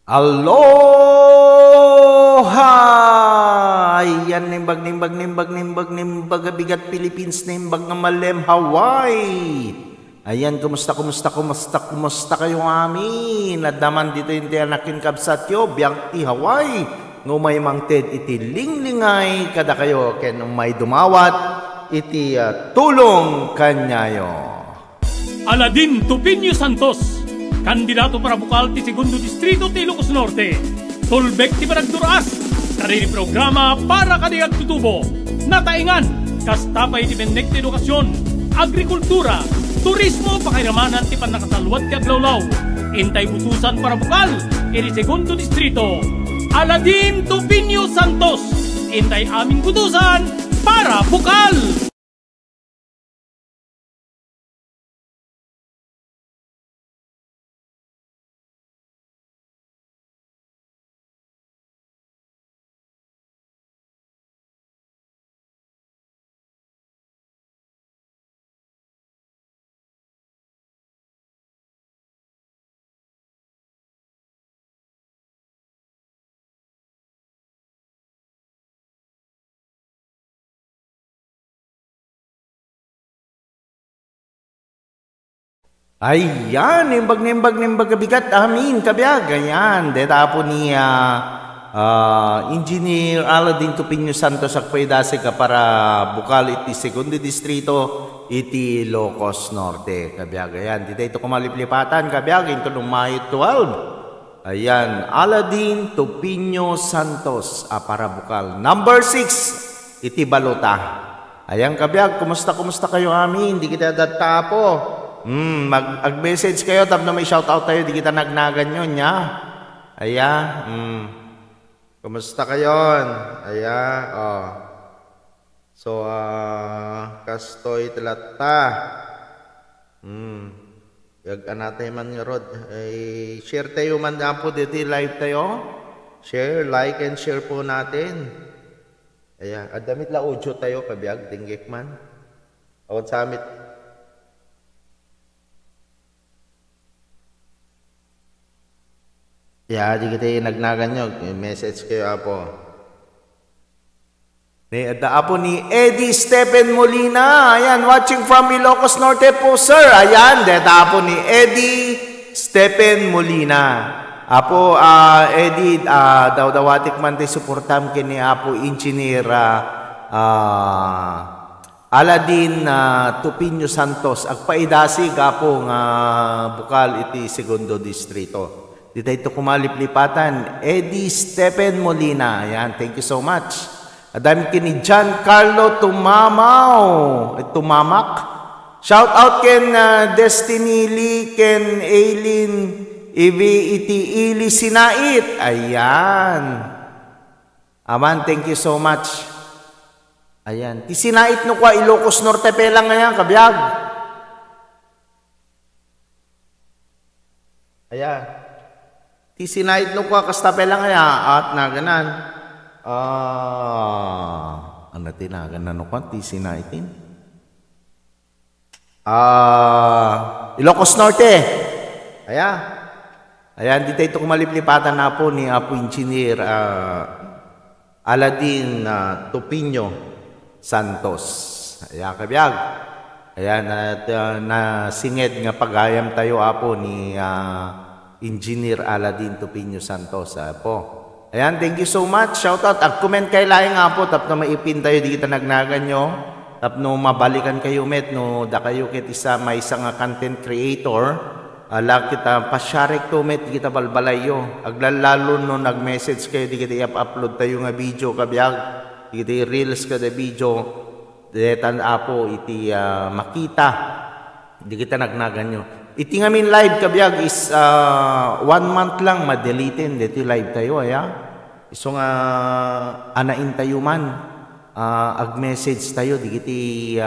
Aloha! Ayan, nimbag, bigat Philippines, nimbag ng Malem, Hawaii. Ayan, kumusta kayo amin? At naman dito yung tiyanakin kabsatyo, biyang ti Hawaii. Ngumay mangted iti linglingay, kada kayo ken may dumawat, iti tulong kanyayo. Aladin Tupinio Santos, kandidato para bukal ti Segundo Distrito ti Ilocos Norte. Tulbek ti Baragduraas, kariri programa para kaniyag tutubo. Nataingan, kastapay ti Bennek ti Edukasyon, Agrikultura, Turismo, Pakiramanan ti Panakasalwat ti Aglawlaw. Intay utusan para bukal, iti Segundo Distrito. Aladin Tupinio Santos, intay aming utusan para bukal. Ayan, nimbag bigat amin kabiyag. Ayan, deta po ni Engineer Aladin Tupinio Santos akpaydase ka para bukal iti Segundo Distrito iti Ilocos Norte kabiyag. Ayan, dito ito kumaliplipatan kabiyag ito nung May 12. Ayan, Aladin Tupinio Santos para bukal. Number 6, iti Balota. Ayan kabiyag, kumusta kayo amin? Di kita data po. Mag-message kayo tapos may shoutout tayo, di kita nagnagan yun, ya. Aya, kumusta kayo? Aya, So, kastoy tilata. Yagan natin man nga rod. Share tayo man po dito live tayo. Share, like and share po natin. Aya, adamit la audio tayo kabiyag, tinggik man. Awad samit. Di kita nagnagan nyo. Message kayo apo. Apo ni Eddie Stephen Molina. Ayan, watching from Ilocos Norte po, sir. Ayan, apo ni Eddie Stephen Molina. Apo, Eddie, dawatik man tayo suportam kini apo Engineer Aladin Tupinio Santos. Agpaidasig apo nga bukal iti Segundo Distrito. Dito ito kumaliplipatan, Eddie Stephen Molina. Ayan, thank you so much. Adami kini Giancarlo Tumamak. Shout out ken Destiny Lee, ken Aileen, iti Ili Sinait. Ayan. Aman, thank you so much. Ayan. Ti Sinait no kwa Ilocos Norte pelang ngayon, kabiyag. Ayan. Ti sinait no kwa kastape lang kaya at naganan. Ano tinaganan no kwa ti sinaitin? Ilocos Norte. Ayan, dito ito kumaliplipatan na po ni Apo Engineer Aladin Tupinio Santos. Ayan, kabiyag. Ayan, at nasinged nga pagayam tayo apo ni Engineer Aladin Tupinio Santos po. Ayan, thank you so much. Shout out. Comment kay laing nga po. Tap na maipin tayo. Di kita nagnagan nyo. Tap no mabalikan kayo met. No, da kayo kit isa may isang content creator. Ala kita pasyarek to met. Di kita balbalayo. Aglalalo no nag-message kayo. Di kita i-upload tayo nga video kabiyag. Di kita i-reels kada video. Detan apo iti makita. Di kita nagnagan nyo. Iti ngamin live kabiyag is 1 month lang madelitin dito live tayo iso nga anain tayo man ag-message tayo digiti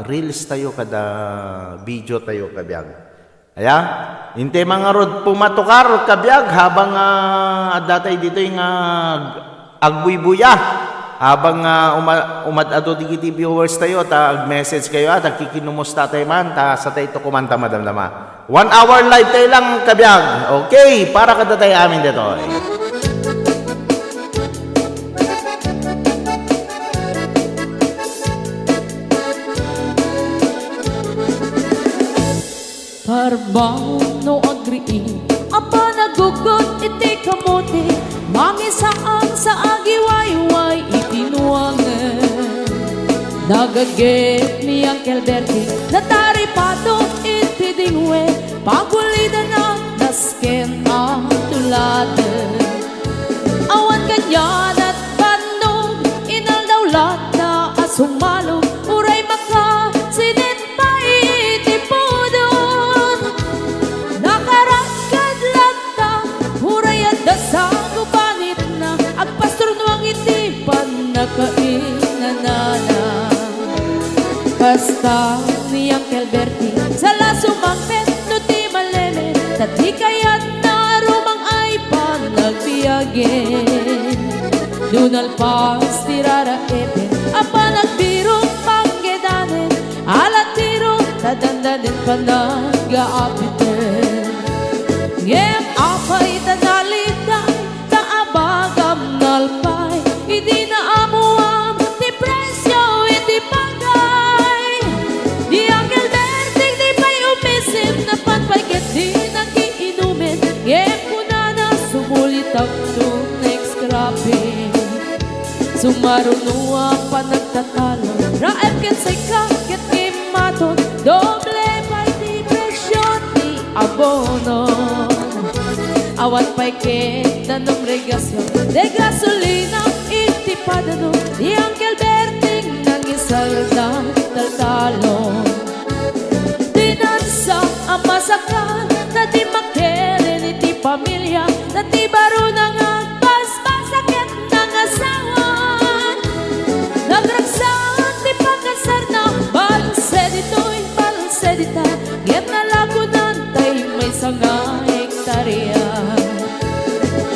reels tayo kada video tayo kabiyag. Inte mga rod pumatukar kabiyag habang datay dito yung agbuy-buya. habang umad-ado digiti viewers tayo, ag-message kayo, nagkikinumusta tayo man, sa tayo ito kumanta madamdama. 1 hour live tayo lang, kabiyag. Okay, para kada tayo amin dito. Parbaw no agriin, apa nagugot iti kamote, mangisaan sa agiwayway itinuangan. Nagaget ni Uncle Bertie, nataripato iti dingwe, pagulidan na nasken ang tuladan. Awan ganyan at bandog, inaldawlat na asumalog, uray maka sinin pa iti podon. Nakarakad lang ta, uray at dasago panit na, agpastor nuang iti panakainanana. Basta ni Uncle Bertie, sala sumangpet no ti maleme, tati kayat na rumang ay panagbiyagen. Dunal pas tirara ete, apa nagbirong panggedanen, alat tiro tadandanin panag-aapiten. Ngem apay tanaliday, taabagam nalpay, hindi na amuam ti presyo iti pagay. Di Uncle Bertie di pa'y umisim na panpayket di nagiinumin, ngem kunana sumulit ang next scrapping. Sumarunuang panagtatalo, raep ket say kaket kimaton, doble pa'y di presyo ti abono. Awan pa'y ket nanong regasyon, de gasolina iti padano, di Uncle Bertie nangisalda taltalon. Dinansa ang masakal, na di makeren iti pamilya, na di baro nang agpas-pasakit ng asawan. Nagragsan di pagkasar na, balse dito'y balse dita, ngem nalagunan tay may sanga hektarya.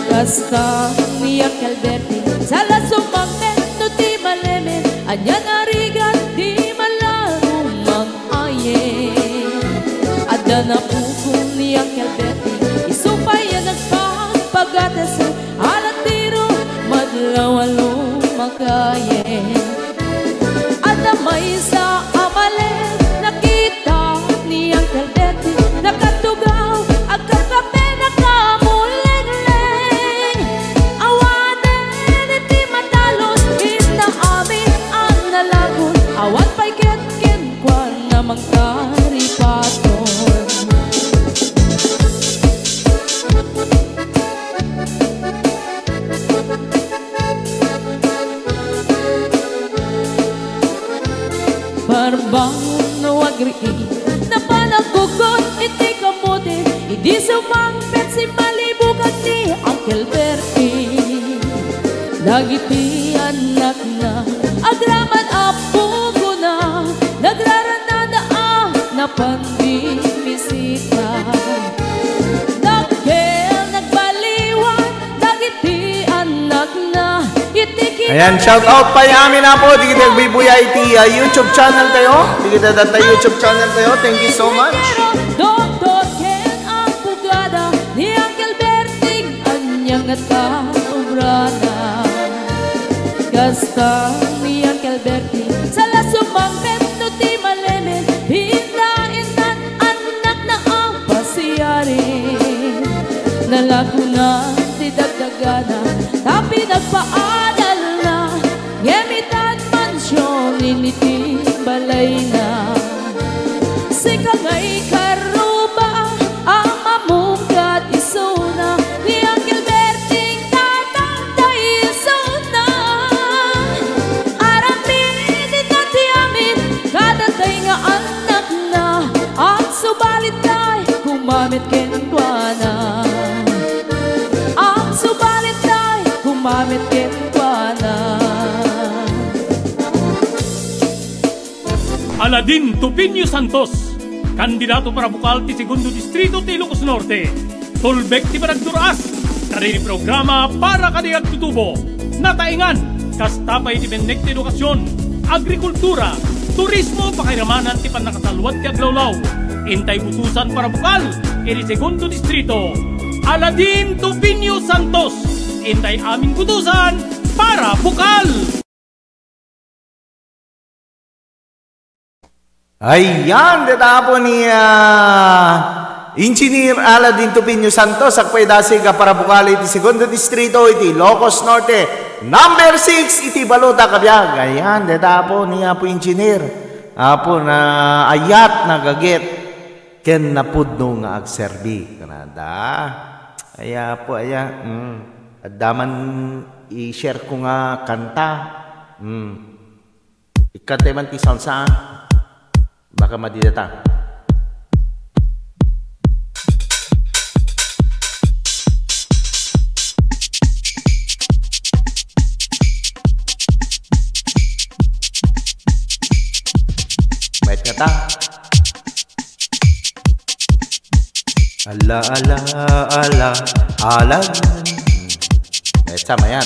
Basta ni Uncle Bertie, sala sumangpet no ti maleme, anya narigat di malarumang aye. Ada na pukong ni Uncle Bertie, isupay yan nagpapagates, alat tiro madlawalo makaye. Ada may sa amalet, nakita ni Uncle Bertie, nakatugaw agkakape nakamuling-ling. Awanen iti matalos, inaamin ang nalagon, awan pa'y ketken kwan namang karipaton. Parbaw no agriin, na panagugot iti kamote, hindi sumangpet si malibugan ni Uncle Bertie. Dagiti anak na, agraman apo ko na, nagraranada na panbimisita. Dagkel nagbaliwan, dagiti anak na, iti Ayan, shout out pa yamin na po. Di kita nagbibuya iti YouTube channel tayo. Di kita data YouTube channel tayo. Thank you so much. Dr. Ken ang pugada ni Uncle Bertie, anyang at kaubrana. Gasta ni Uncle Bertie, sala sumangpet no ti malemen, hindain nan anak na ang pasiyarin. Nalagunan ti dagdagana, tapi nagpaadal na, ngemitan mansyon initi balay na. Si kagay karuba ang mamungkat isuna, ni Uncle Bertie tatangday isuna. Aramin inati amin, kadatay nga anak na, ang subalit tay kumamit kenkwana. Ang subalit tay kumamit kenkwana. Aladin Tupinyo Santos, kandidato para bukal ti Segundo Distrito ti Ilocos Norte. Tulbek ti Baragduraas, kariri programa para kaniyag tutubo. Nataingan, kastapay ti bennek ti edukasyon, agrikultura, turismo, pakiramanan ti panakasalwat ti aglawlaw, intay butusan para bukal, iti segundo distrito, Aladin Tupinyo Santos, intay aming kutusan para bukal. Ayan, dita po ni Engineer Aladin Tupinyo Santos, akpay dasig para bukali iti segundo distrito, iti Ilocos Norte, number 6, iti Balota Kabyag. Ayan, dita po ni Apo Engineer, Apo na ayat na gagit, ken napudno nga agserbi. Kanada, aya po, aya, daman i-share ko nga kanta. Ikatay man ti sound sa baka madidata. Bait kata. Ala ala ala ala. Bait sama ya,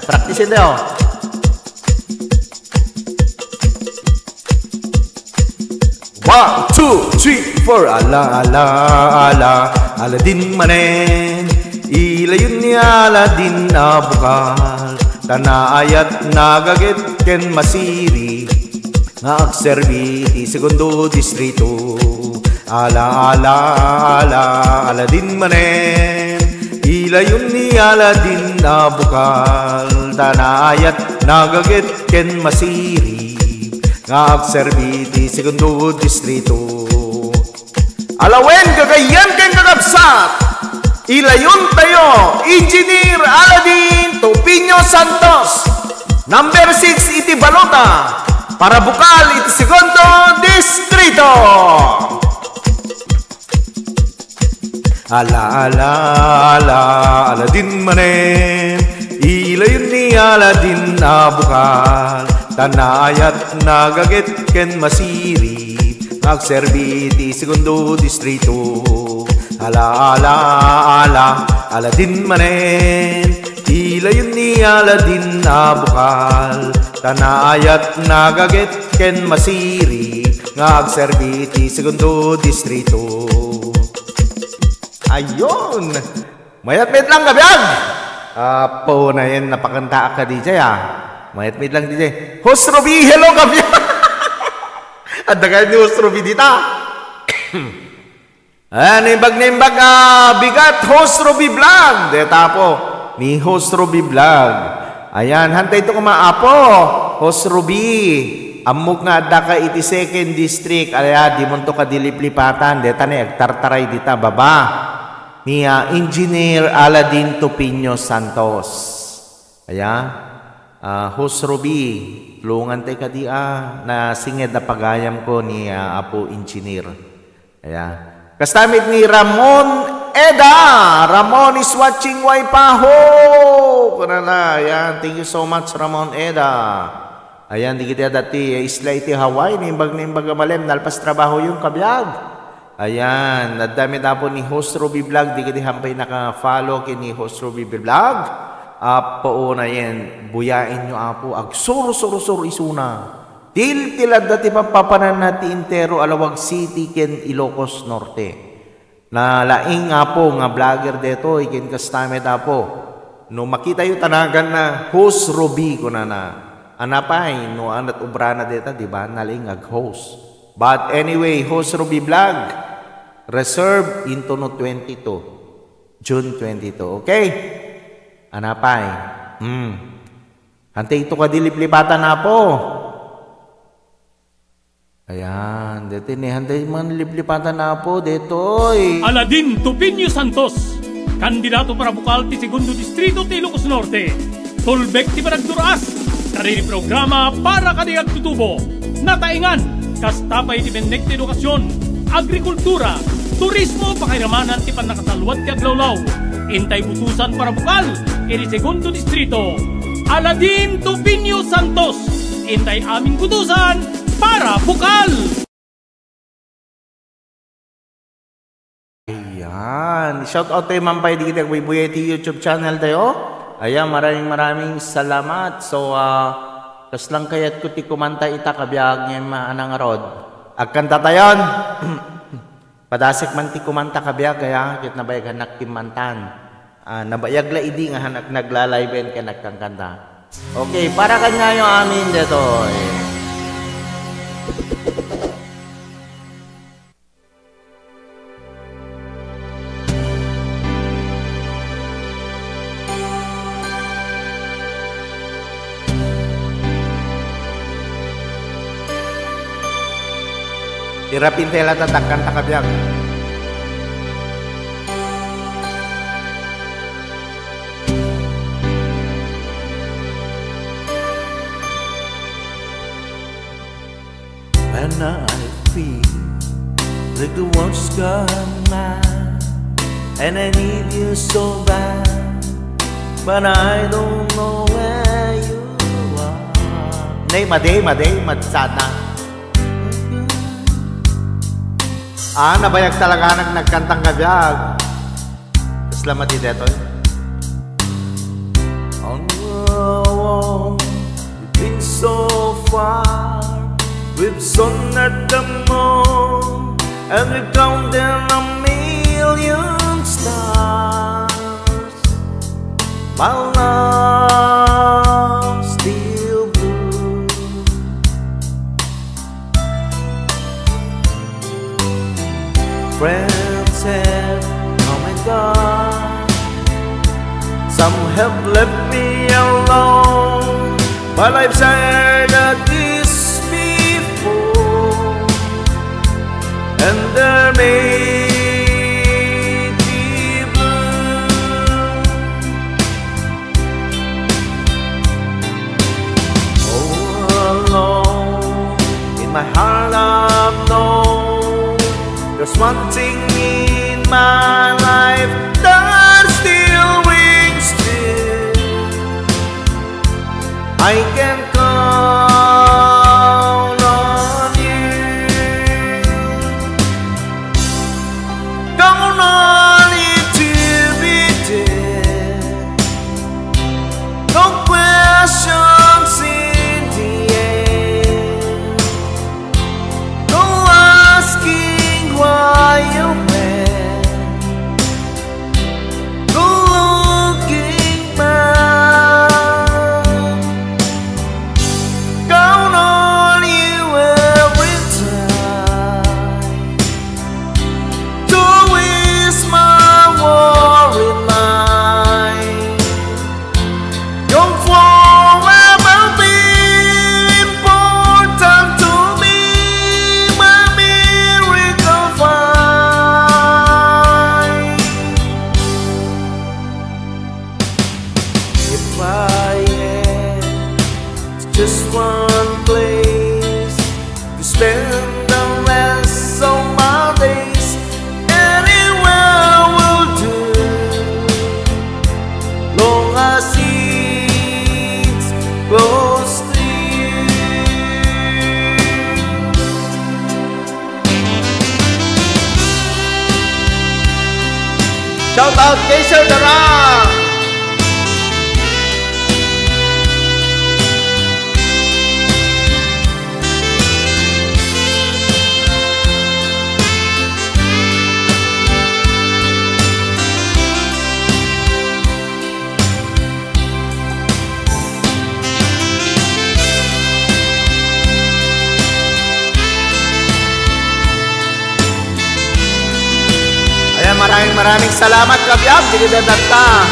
praktisin deh. One, two, three, four. Ala, ala, ala, Aladin manen. Ilayon ni Aladin na bukal. Tanaayat nagagit ken masiri. Nga agserbi ti segundo distrito. Ala, ala, ala, Aladin manen. Ilayon ni Aladin na bukal. Tanaayat nagagit ken masiri. Nga agserbi ti segundo distrito. Alawen gagayan ken kagabsat, ilayon tayo, Engineer Aladin Tupinyo Santos, number 6 iti Balota, para bukal iti segundo distrito. Ala ala ala Aladin manen, ilayon ni Aladin na bukal. Tanayat nagagit ken masiri, agserbi ti segundo distrito. Ala ala ala Aladin manen, ilayon ni Aladin na bukal. Tanayat nagagit ken masiri, agserbi ti segundo distrito. Ayun, mayat-mayat lang kabyag. Po na yan, napakanta ka DJ Mayat-mayat lang DJ. Host Ruby, hello kabyag. At dagay ni Host Ruby dita. Nimbag bigat Host Ruby Vlog. Deta po, ni Host Ruby Vlog. Ayan, hantay ito kumaapo. Host Ruby. Amok nga adda ka iti second district. Alaya, di mo ito kadiliplipatan. Deta na, agtartaray dita, baba. Ni Engineer Aladin Tupinyo Santos. Ayan. Host Ruby, tulungan tayo ka di na singed na pagayam ko ni Apo Engineer. Ayan. Kastamit ni Ramon Eda. Ramon is watching Waipaho. Kunana, ayan. Thank you so much, Ramon Eda. Ayan, di kita dati isla iti Hawaii. Nimbag malem, nalpas trabaho yung kabyag. Ayan, nadami na po ni Host Ruby Vlog. Di kita hampay naka-follow kini Host Ruby Vlog. Po na yan, buyain nyo Apo, agsuro-suro-suro isuna. Tilad dati papapanan nati intero Alawag City ken Ilocos Norte. Na laing Apo nga vlogger deto, ikin kastamit Apo. No makita yung tanagan na Host Ruby ko na anapay, no anat ubrana deta, diba? Naling ag-host. But anyway, Host Ruby Vlog, reserve into no 22, June 22, okay? Anapay. Hantay ito ka diliplipatan na po. Ayan. Dito ni hantay man liplipatan na po. Dito. Aladin Tupinyo Santos, kandidato para bukal ti segundo distrito ti Ilocos Norte. Tulbek ti Baragduras. Kariri programa para kadiag tutubo. Nataingan. Kastapay ti bennek ti edukasyon. Agrikultura. Turismo, pakiramanan ti panakasalwat ti aglawlaw. Intay butusan para bukal, iti segundo distrito. Aladin Tupinyo Santos, intay aming butusan para bukal. Ayan, shout out tayo mampay di kita bubuhay ti YouTube channel tayo. Ayan, maraming salamat. So, kas lang kayat ko ti kumanta ita kabiyag ngayon maanang rod. Agkanta tayon. Padasik man ti kumanta kabiyag, kaya kit nabayag hanak timantan. Nabayag la idi nga hanak naglalayben ka nagkangkanta. Okay, para kanya yung amin dito. Irapin tela tatakkan takabiyag. And I feel like the world's gone mad, and I need you so bad, but I don't know where you are. Nay, maday, madsana. Nabayag talaga nagkantang kabiyag. Salamat di detoy. Oh, you've been so far. We've sun at the moon, and we've counted a million stars. My love still blue. Friends have come and gone. Some have left me alone, but I've shared a kiss before, and there may be blue. Oh, alone in my heart I've known there's one thing in my life that still rings true. I can count on you. Count on it to be there. No questions in the air. No asking why you went. No looking back. Count on you every time to ease my worried mind. You'll forever be important to me, my miracle find. If I had just one place to spend the rest of my days, anywhere will do, long as it's close to you. Shout out kay Sir Dara. Ayan, maraming salamat kabiyag. Sige dadagta.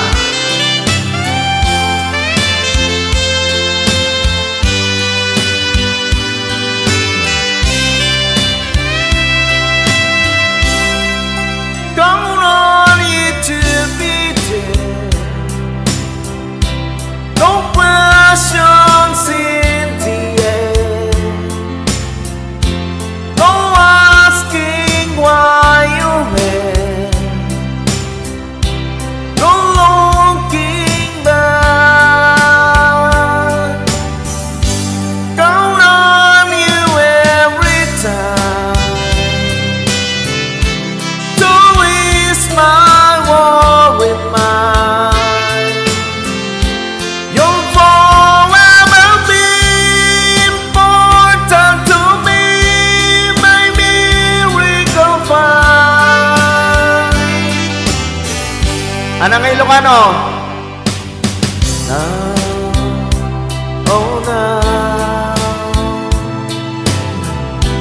Count on it to be there. No questions in the air. No asking why you went. No looking back. Count on you every time to ease my worries. Ilocano. Now, oh now,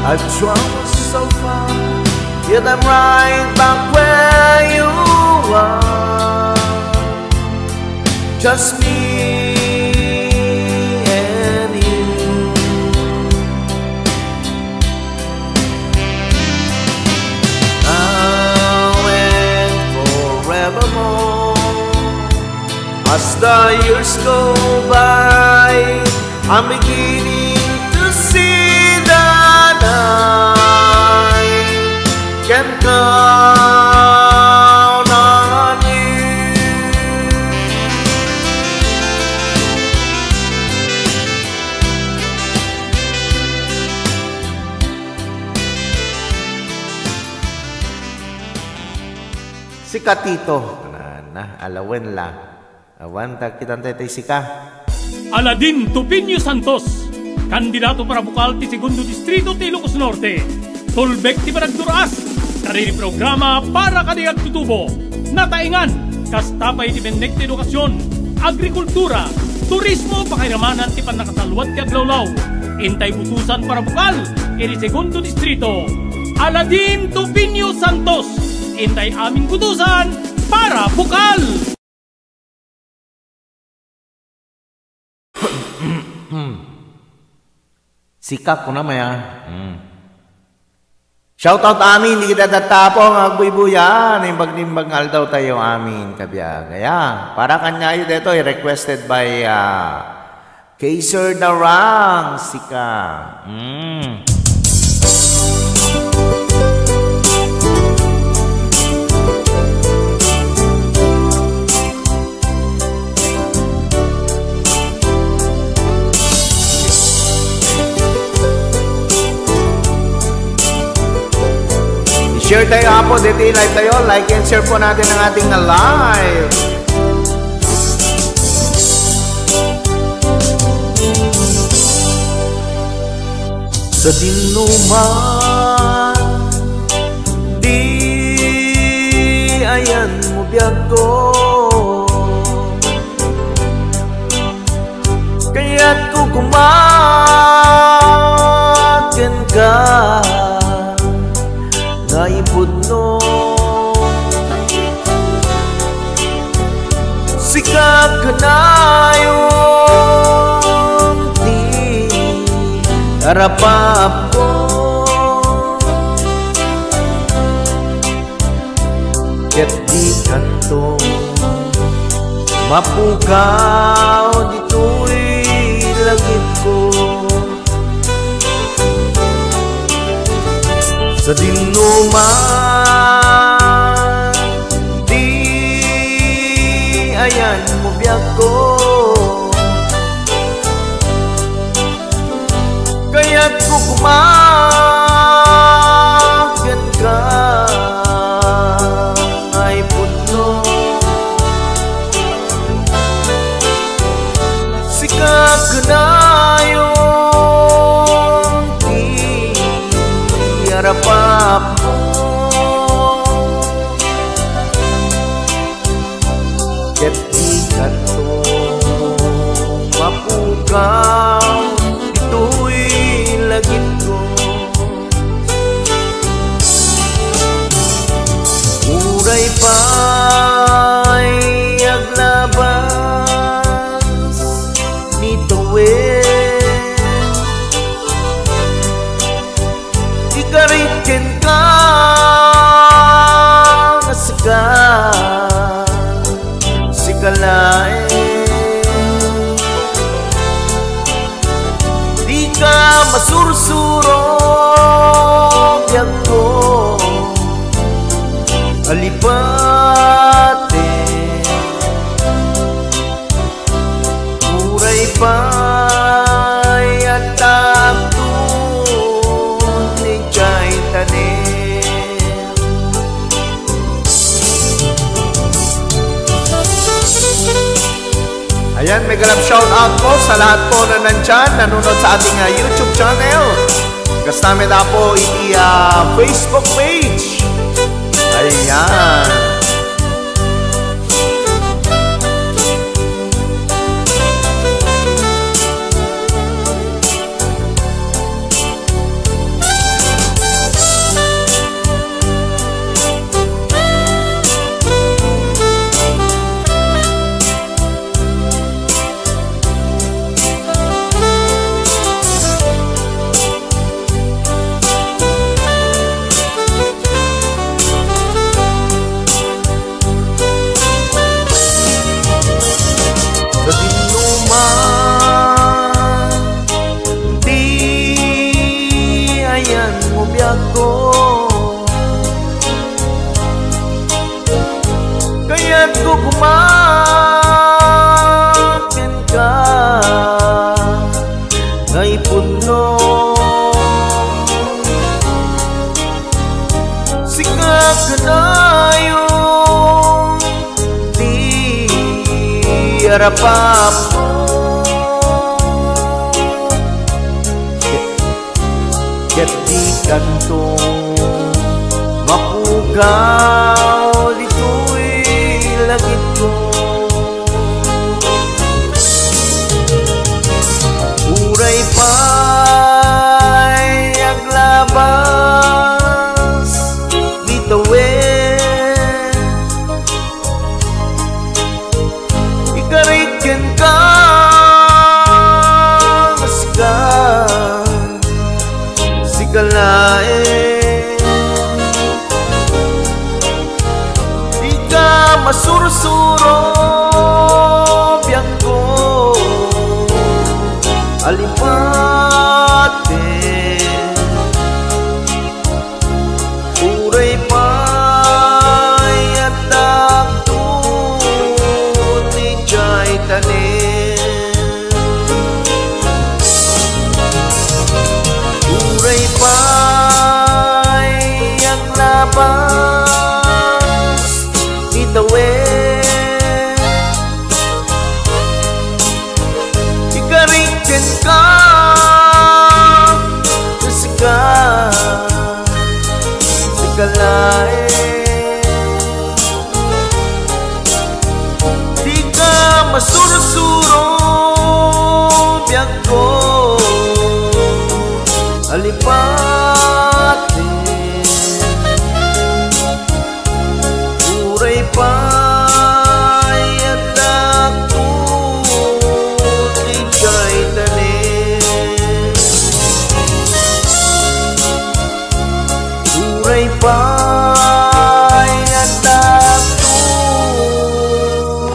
I've traveled so far, yet I'm right back where you are. Just me and you. Now and forevermore, as the years go by, I'm beginning to see that I can count on you. Si Katito. Alawen la. Awan, takitan tayo si Ka. Aladin Tupinyo Santos, kandidato para bukal ti Segundo Distrito ti Ilocos Norte. Tulbek ti Baragduraas, kariri programa para kaniyag tutubo. Nataingan, kastapay ti Bennek ti Edukasyon, Agrikultura, Turismo, Pakiramanan ti Panakasalwat ti Aglawlaw. Intay butusan para bukal, iti Segundo Distrito. Aladin Tupinyo Santos, intay aming butusan para bukal. Sikap ko na maya. Shoutout amin, hindi kita tatapong agbuy-buyan. Nimbag-nimbag aldaw tayo amin, kabiyag. Kaya, para kanya yun dito, requested by Kaiser Darang, Sika. Share tayo po, dito live tayo. Like and share po natin ang ating live. Sa dinuman, di ayan mo biyag ko, kaya't ko kumakan ka naipudno. Sikap ka na yung di harapap ko, ket di kanto mapukaw dito'y langit ko. Sa dinuman, di ayan mo biyag ko, kaya't ko kumakan ka ay pudno. Sikap ka na yung di harapap mo, ket di kanto mapukaw ito'y langit ko. Uray pa'y aglabas nituwid, ikaritin ka na sikalain, di ka masursurog yan ko alipate. Uray pa'y atagtun ni Chay Tanim. Ayan, may galap shoutout po sa lahat po na nandyan, nanonood sa ating YouTube channel. Kasama na po iti Facebook page. Ayan. garapapo ket di kanto mapugaw dito'y langit ko. Uray pa'y aglabas bitawin ikarikin ka masgan sigalain di ka masursuro biyang ko alipate uray pa'y atakto ni jay tanin uray pa'y ang labas itawin ikarikin ka sigalain di ka masurusuro biyag ko alipate uray pa'y anak ko di jay tanin uray pa'y anak ko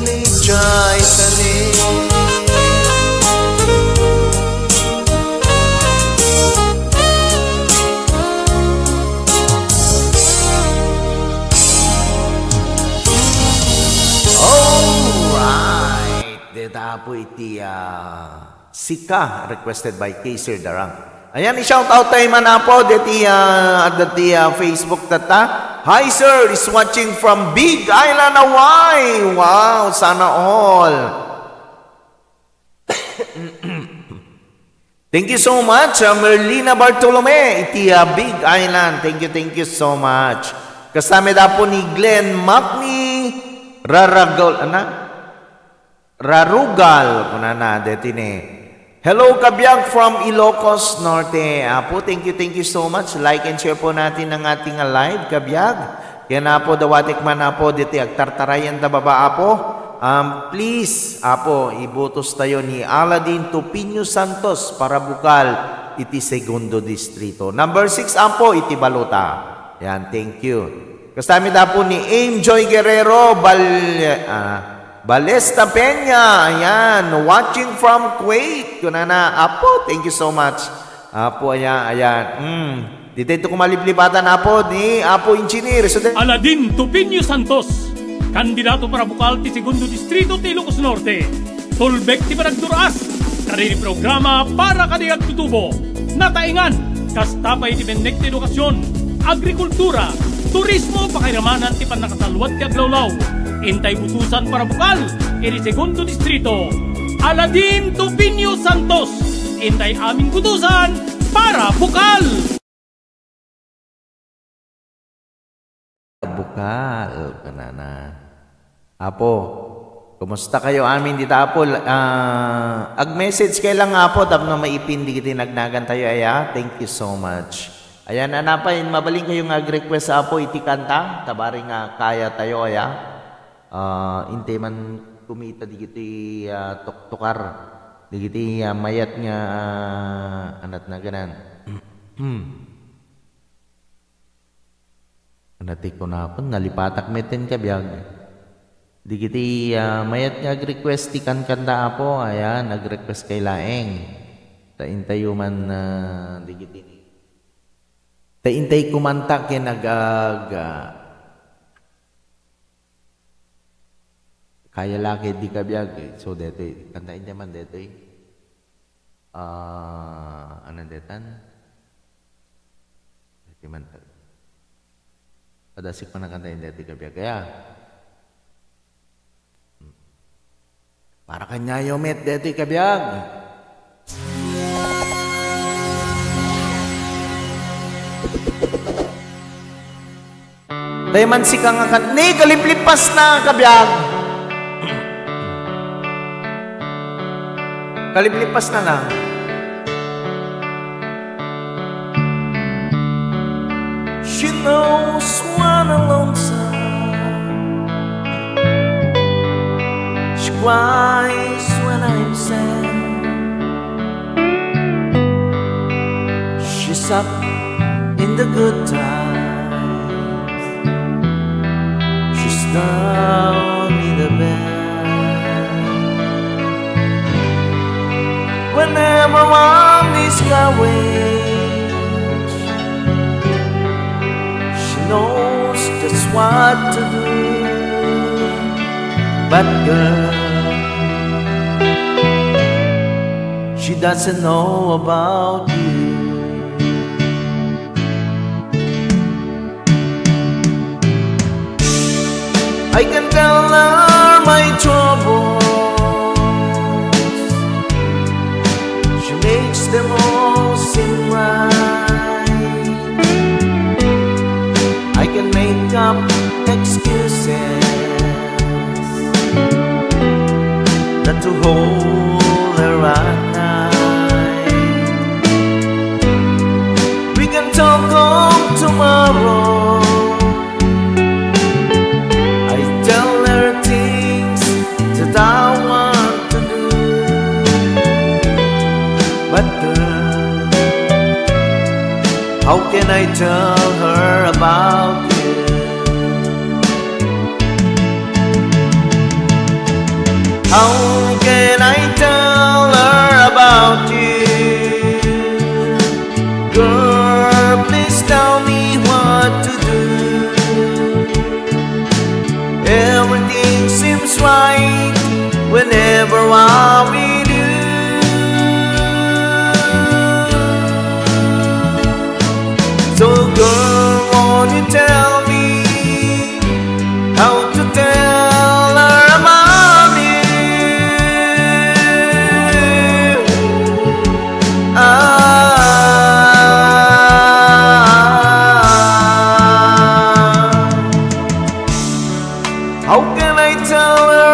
di jay tanin. Dita po iti Sika requested by Kaiser Darang. Ayan, i-shout out tayo man na po diti Facebook tata. Hi sir, is watching from Big Island, Hawaii. Wow, sana all. Thank you so much, Merlina Bartolome, iti Big Island. Thank you so much. Kasama da po ni Glenn Macni Rarugal kunana detine. Hello kabiyak from Ilocos Norte. Apo, thank you so much. Like and share po natin ang ating live kabiyak. Kaya na po dawatik man na po diti agtartarayan ta baba apo. Please apo ibutos tayo ni Aladin Tupinyo Santos para bukal iti Segundo Distrito. Number 6 apo iti Baluta. Yan, thank you. Kasama da po ni Aim Joy Guerrero Balesta Peña, ayan, watching from Kuwait. Kunana, apo, thank you so much. Apo, ayan. Dito ito kumaliplipatan, apo, ni Apo Engineer. So, Aladin Tupinyo Santos, kandidato para bukal ti Segundo Distrito ti Ilocos Norte. Tulbek ti Baragduraas, kariri programa para kadiag tutubo. Nataingan, kastapay ti Bennek ti Edukasyon, Agrikultura, Turismo, Pakiramanan ti Panakasalwat ti Aglawlaw. Intay butusan para bukal, iri Segundo Distrito. Aladin Tupinyo Santos, intay aming butusan para bukal. Bukal, kanana. Apo, kumusta kayo amin dito apo? Ag-message kay lang apo, tap na maipindi kiti nagnagan tayo aya. Thank you so much. Ayan, anapay, mabaling kayo ag-request apo iti kanta, tabari nga kaya tayo aya. Inte man kumita digiti tuktukar digiti mayat nga anat na ganan. Anati ko na po nalipatak meten ka biyag digiti mayat nga request ti kanta apo ayan nag-request kay laeng taintayo man digiti taintay kumanta ken kaya laki di ka biyag. So, dito kantain naman dito ano detan? Dito man. Padasik pa na kantain dito ka biyag. Kaya, Para kanya yomet deti kabiyag. Dayman si kang akan ni kaliplipas na kabiyag. Kaliplipas na lang. She knows when I'm lonesome. She cries when I'm sad. She's up in the good times. She's down in the bad. Whenever one is discouraged, she knows just what to do. But girl, she doesn't know about you. I can tell her my troubles. She makes them all seem right. I can make up excuses not to hold her at night. We can talk on tomorrow. I want to do, but girl, how can I tell her about you? How can I tell her about you? Girl, please tell me what to do. Everything seems right whenever what we do. So girl, won't you tell me how to tell her about you? How can I tell her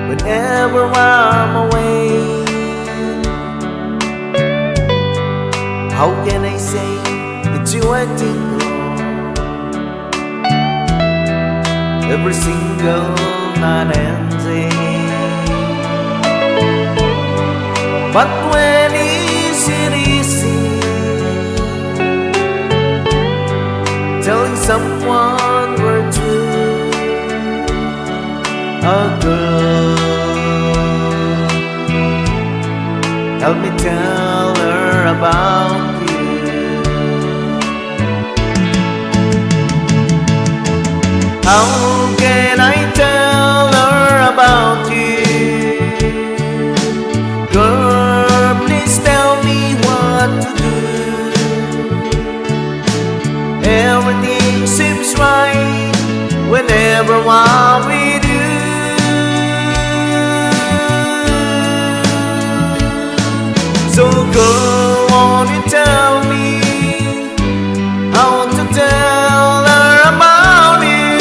whenever I'm away? How can I say that you I think of every single night and day? But when is it easy telling someone we're true? A girl, help me tell her about you. How can I tell her about you? Girl, please tell me what to do. Everything seems right whenever what we do. So girl, won't you tell me how to tell her about you?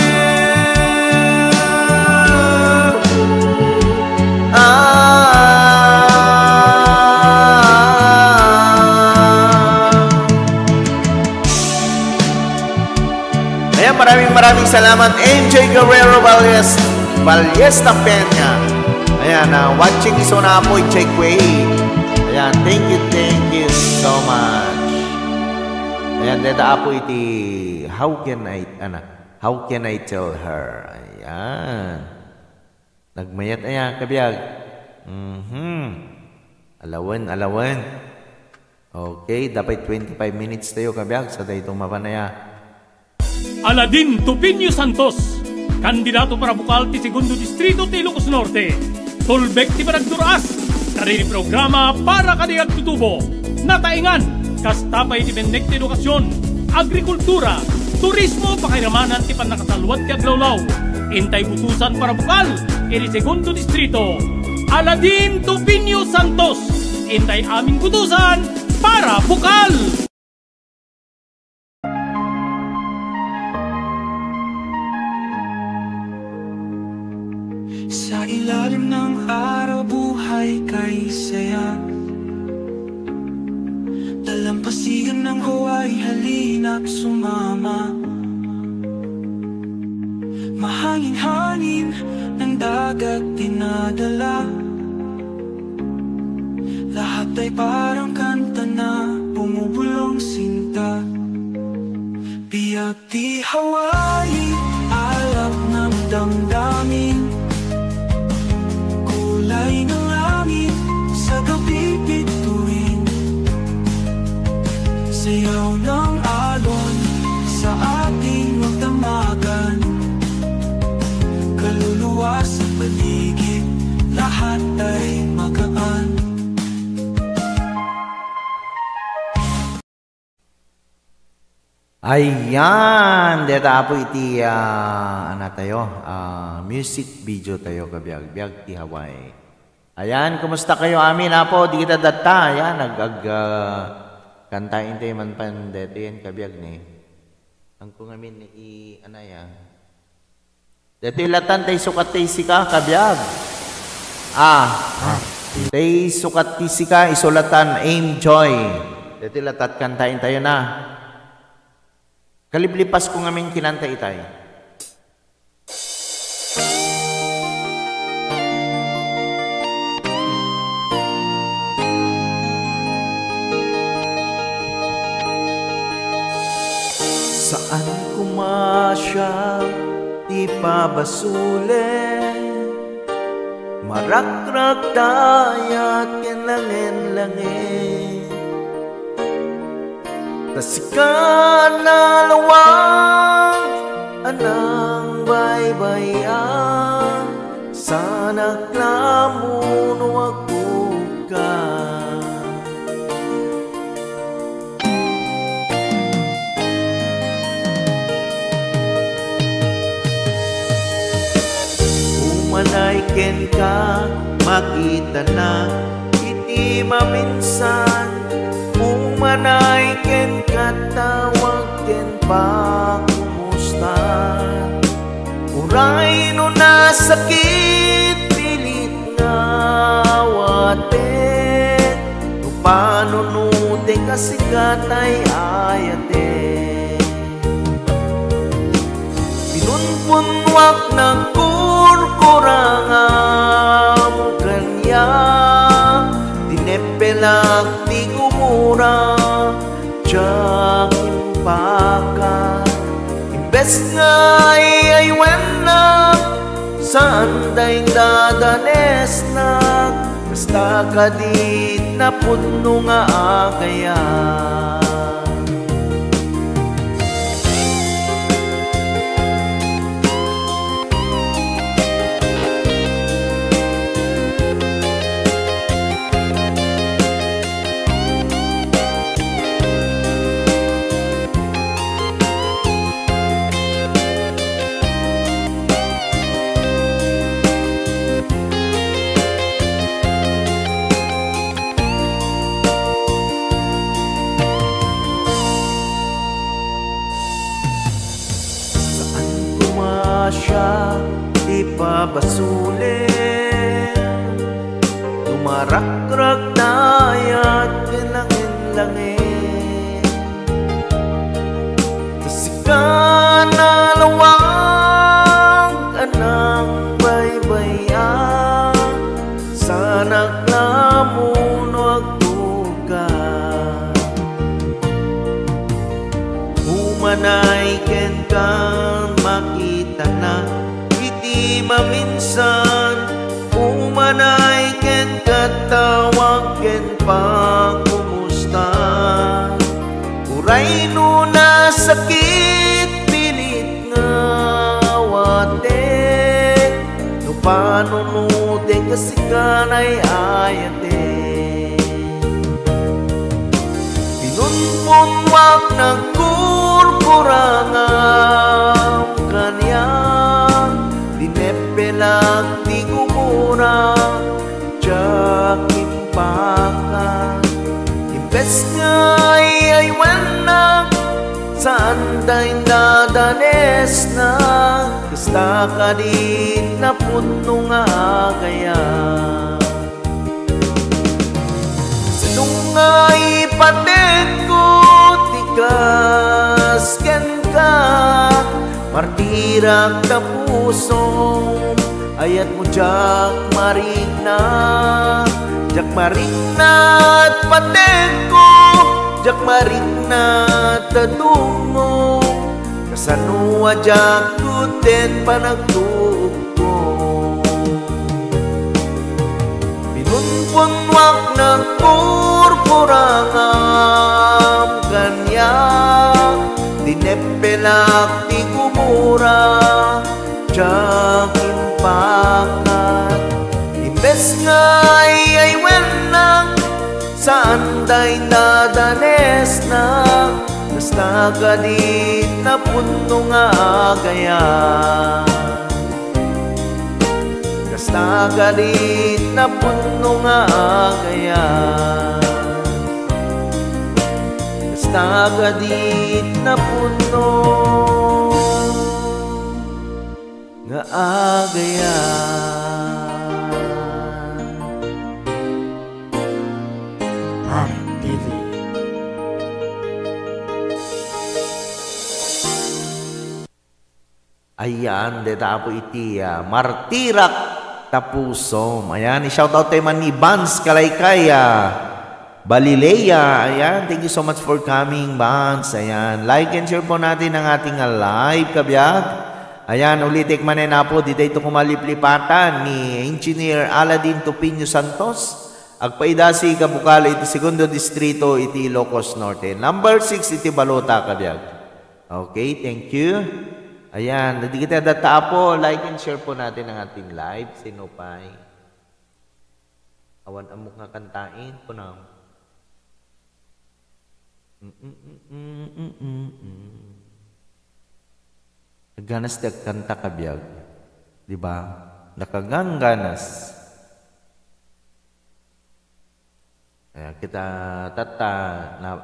Ayan, maraming salamat MJ Guerrero Ballesta Peña. Ayan, watching iso na po Jake Wade. Ayan, thank you so much. Ayan, deta apo iti how can I tell her? Ayan. Nagmayat ayan kabiyag. Alawan. Okay, dapat 25 minutes tayo kabiyag sa daytong mapanaya. Aladin Tupinio Santos, kandidato para bukal ti Segundo Distrito ti Ilocos Norte. Tulbek ti Baragduraas, kariri programa para kaniyag tutubo. Nataingan, kastapay ti Bennek ti Edukasyon, Agrikultura, turismo pakiramanan ti panakasalwat ti aglawlaw. Intay butusan para bukal, iri segundo distrito. Aladin Tupinyo Santos, intay aming butusan para bukal. Sa ilalim ng araw, buhay kay saya. Dalampasigan ng Hawaii, halina't sumama. Mahangin-hangin ng dagat dinadala. Lahat ay parang kanta na bumubulong sinta. Biyak di Hawaii, alap ng damdamin. Kulay ng langit sa gabi bituin. Sayaw ng alon sa ating magdamagan. Kaluluwa sa paligid, lahat ay magaan. Ayan, deta po iti music video tayo kabiag-biag ti Hawaii. Ayan, kumusta kayo amin apo? Di kita data. Ayan, kantain tayo man pan dito yan kabiag ni. Ang kung amin ni anaya. Dito ilatan tayo sukat tayo sika kabiag. Tayo sukat tayo sika isulatan aim joy. Dito ilatat kantain tayo na. Kaliblipas ko ngamin kinanta itay. Saan kumasya, di pa basule. Marakrak dayat kinlangin-langin. Tasikan na lawang anang baybayan. Sana klamun wag buka. Umanay ken ka makita na iti maminsan. Umanay ken katawag ken pa kumusta. Uray no nasakit pilit nga waten. Upano nude kasigat ay ayate. Pinunpunwak ng kurkuranga mo kanya. Tinepelak di kumura Diyak impaka. Imbes nga ayaywan na saan da'y dadanes na. Basta kadit na puno nga agaya. Siya di pa basuli. Tumarakrak dayat kinangin-langin. Tasikan na lawang anang baybayan. Sana klamun wag tuga. Umanay ken kang makita na iti maminsan. Umanay ken katawag ken pa kumusta. Uray no nasakit pilit nga wate. No panunude kasikan ay ayate. Pinunpunwak ng kurko purpurangam kanyang dinepelag di gumura jakimpakan imbes ngay ay wenang saan tayo dadanes na kasta ka din na puno nga kaya Sinungay paten ko tigas ken ka martirak na puso ayat mo jak marina at paten ko jak marina tatungo kasanua jak tuten panagtuko pinunpunwak ng purpurangam kanyang dinepelak di gumura jakimpakat imbes ngay ay wenang saan tayo dadanes na basta ka din na puno nga kaya basta ka din na puno nga kaya basta ka din na puno nga kaya Ayan, deta po iti martirak tapusom. Ayan, i-shoutout tayo man ni Bans Kalaykaya Balilea. Ayan, thank you so much for coming, Bans. Ayan, like and share po natin ang ating live kabiyag. Ayan, ulitik manin na po, dito ito kumaliplipatan ni Engineer Aladin Tupinio Santos. Agpaidasi kabukala iti segundo distrito iti Ilocos Norte. Number 6 iti Balota kabiyag. Okay, thank you. Ayan, hindi kita data po, like and share po natin ang ating live. Sino pa'y awan amok nga kantain po na. Naganas na kanta kabiyag. Diba? Nakagangganas. Ayan, kita tata,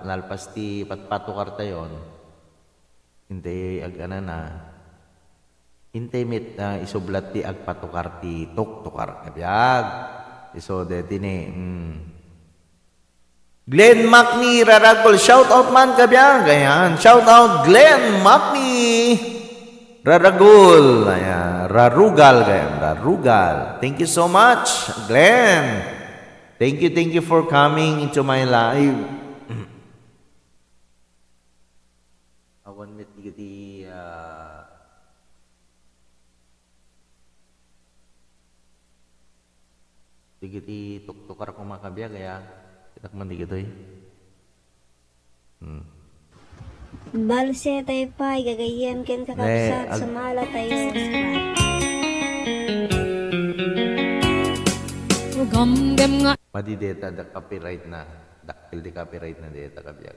nalpas ti patpatukar tayon. Hindi agana na. Intimate na isublat ti agpatukar ti tuktukar kabiyag. Iso de tini. Glenn Macni Raragol, shout out man kabiyag. Ayan, shout out Glenn Macni Raragol. Ayan, Rarugal kayan, Rarugal. Thank you so much, Glenn. Thank you for coming into my live. Awan mit di digiti tuktukar ko makabiyag kaya kitak man digito Balse tayo pa, gagayan ken kakapsat sumala tayo. Gamgam nga Madideta da copyright na. Dakil di copyright na deta kabiyag.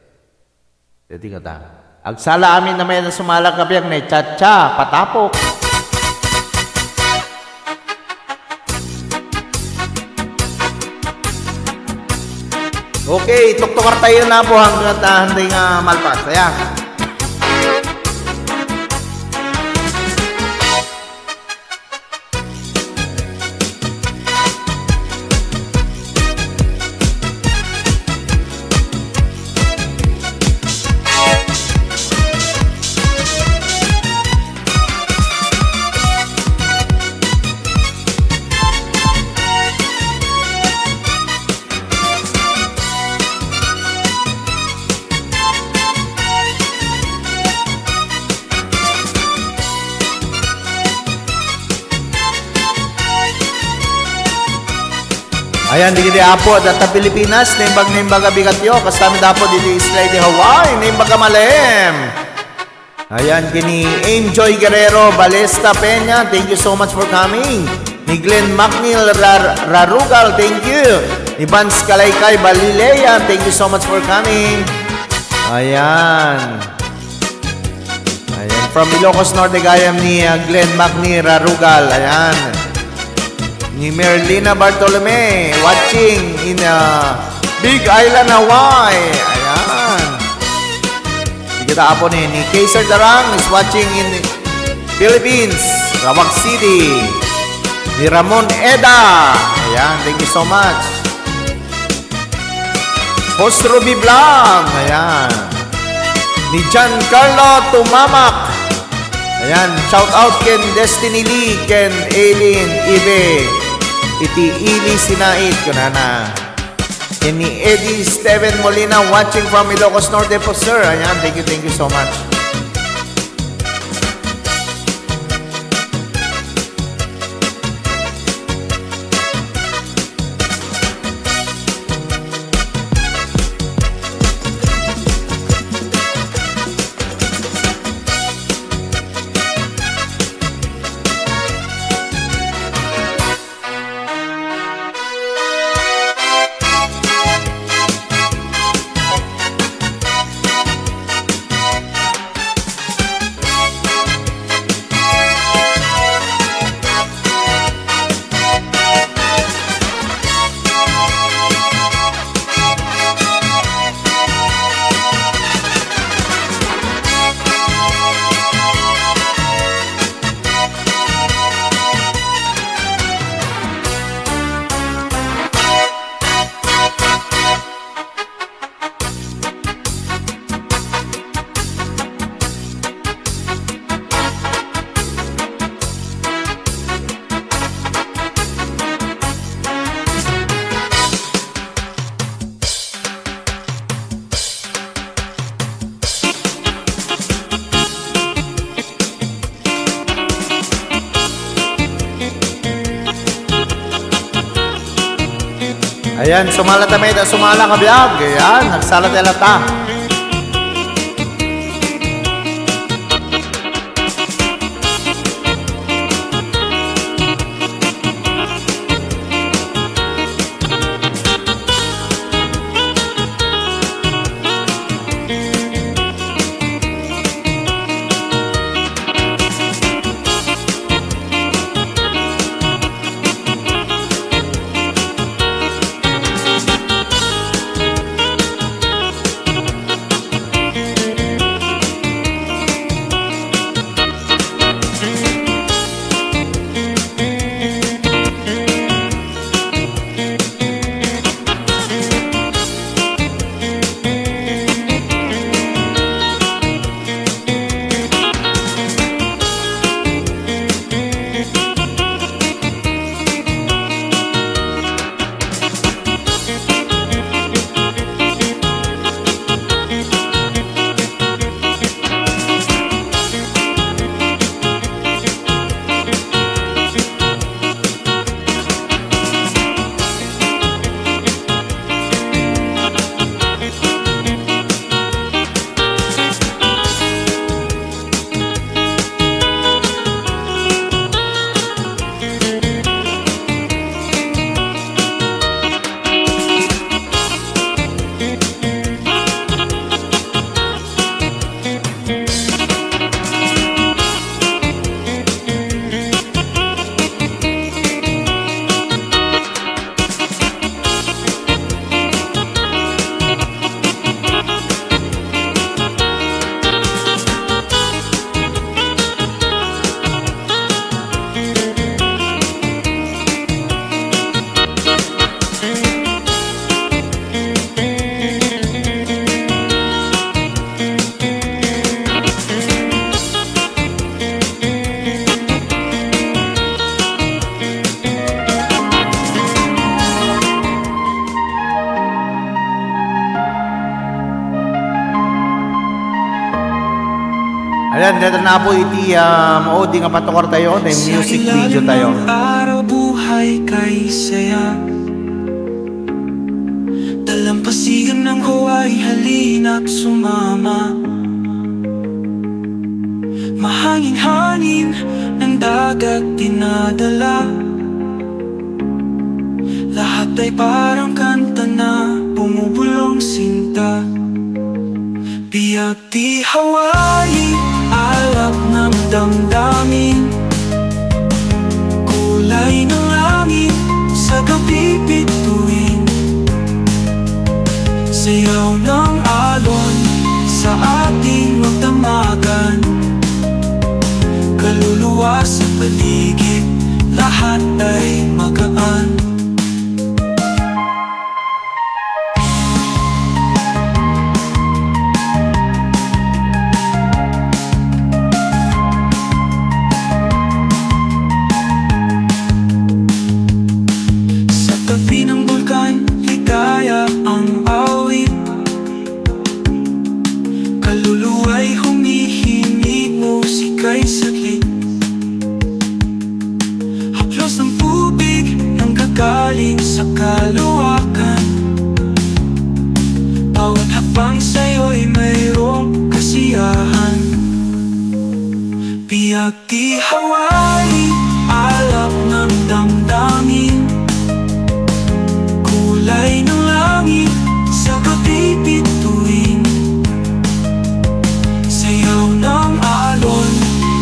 Deti kata. Agsala amin na may sumala kabiyag na cha-cha patapok. Okay, tuktukar tayo na po hanggang hindi nga malpas. Ayan. Ayan, di apo data Pilipinas, nimbag abigat yo, kasama dapo di Isla di Hawaii, nimbag malem. Ayan, kini Enjoy Guerrero, Balesta Peña, thank you so much for coming. Ni Glenn McNeil Rarugal, thank you. Ni Bans Kalaykay Balilea, thank you so much for coming. Ayan. from Ilocos Norte, gayam ni Glenn Macni Rarugal. Ayan. Ni Merlina Bartolome, watching in Big Island, Hawaii. Ayan. Kita po ni Kaiser Darang is watching in Philippines, Rawak City. Ni Ramon Eda. Ayan, thank you so much. Host Ruby Blanc. Ayan. Ni Giancarlo Tumamak. Ayan, shout out ken Destiny Lee, ken Aileen Ibe. Iti Ili Sinait, kunana. Ken ni Eddie Steven Molina watching from Ilocos Norte po, sir. Ayan, thank you so much. Ayan, sumala tamay, sumala ka biyag. Ayan, nagsalat elata. Ayan, dito na po iti maudi nga patukar tayo, na music video tayo. Sa ilalim ng araw buhay kay saya, dalampasigan ng Hawaii, halina't sumama. Mahangin-hangin ng dagat dinadala, lahat ay parang kanta na bumubulong sinta. Biyak di Hawaii, alap damdamin. Kulay ng langit sa gabi bituin, sayaw ng alon sa ating magdamagan. Kaluluwa sa paligid, lahat ay magaan. Sa tabi ng bulkan, ligaya ang awit. Kaluluwa'y humihingi, musika'y saglit. Haplos ng tubig nanggagaling sa kaluwakan. Bawat hakbang sa'yo'y mayroong kasiyahan. Biyak di Hawaii, alap ng damdamin. Kulay ng langit sa gabi bituin, sayaw ng alon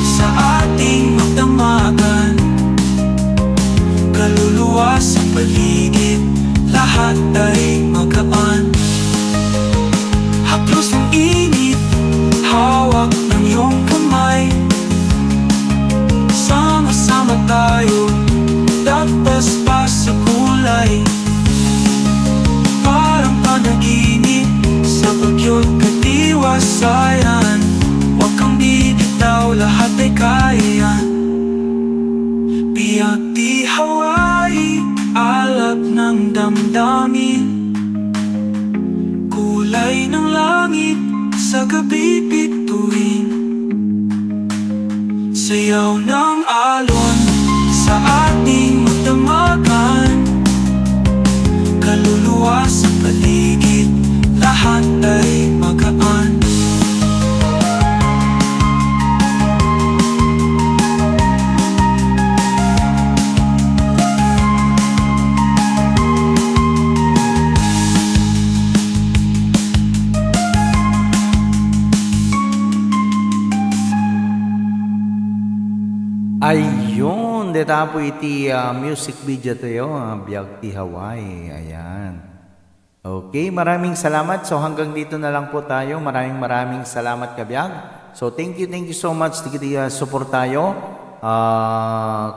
sa ating magdamagan. Kaluluwa sa paligid, lahat ay magaan. Haplos ng init, hawak ng iyong kamay. Sama-sama tayo, dagpas pa sa kulay. Parang panaginip sa bagyo't katiwasayan. Huwag kang bibitaw, lahat ay kaya. Biyak di Hawaii, alap ng damdamin. Kulay ng langit sa gabi bituin, sayaw ng alon sa ating magdamagan. Kaluluwa sa paligid, lahat ay magaan. Ayun, dito po iti music video tayo, Biyak di Hawaii. Ayan. Okay, maraming salamat. So hanggang dito na lang po tayo. Maraming salamat, Kabiyak. So thank you so much. Digiti support tayo.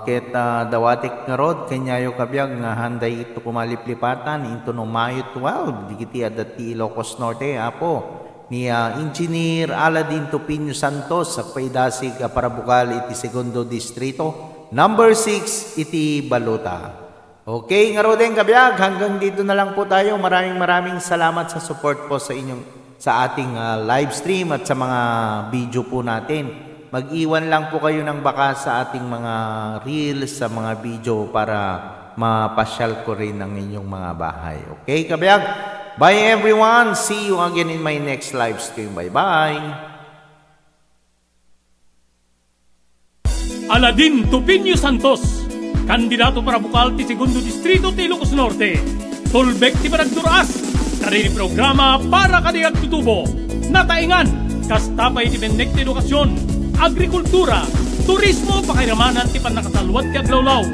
Ket dawatik nga rod, kanyayo Kabiyak nga handay ito kumaliplipatan into no Mayo 12. Digiti adati Ilocos Norte, apo. Ni Engineer Aladin Tupinio Santos sa Paidasig Parabukal iti Segundo Distrito, number 6 iti Baluta. Okay, nga rodeng Kabiyak, hanggang dito na lang po tayo. Maraming salamat sa support po sa ating live stream at sa mga video po natin. Mag-iwan lang po kayo ng baka sa ating mga reels, sa mga video para mapasyal ko rin ang inyong mga bahay. Okay, Kabiyak? Bye everyone. See you again in my next live stream. Bye-bye. Aladin Tupinio Santos, kandidato para bukal ti Segundo Distrito ti Ilocos Norte. Tulbek ti Panagduraas, kariri programa para kadiyag tutubo. Nataingan, kastapay ti Bennek ti Edukasyon, Agrikultura, Turismo, Pakiramanan ti Panakasalwat ti Aglawlaw.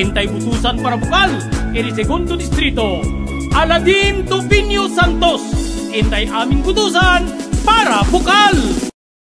Intay utusan para bukal, iti Segundo Distrito. Aladin Tupinio Santos, intay aming kutusan para bukal!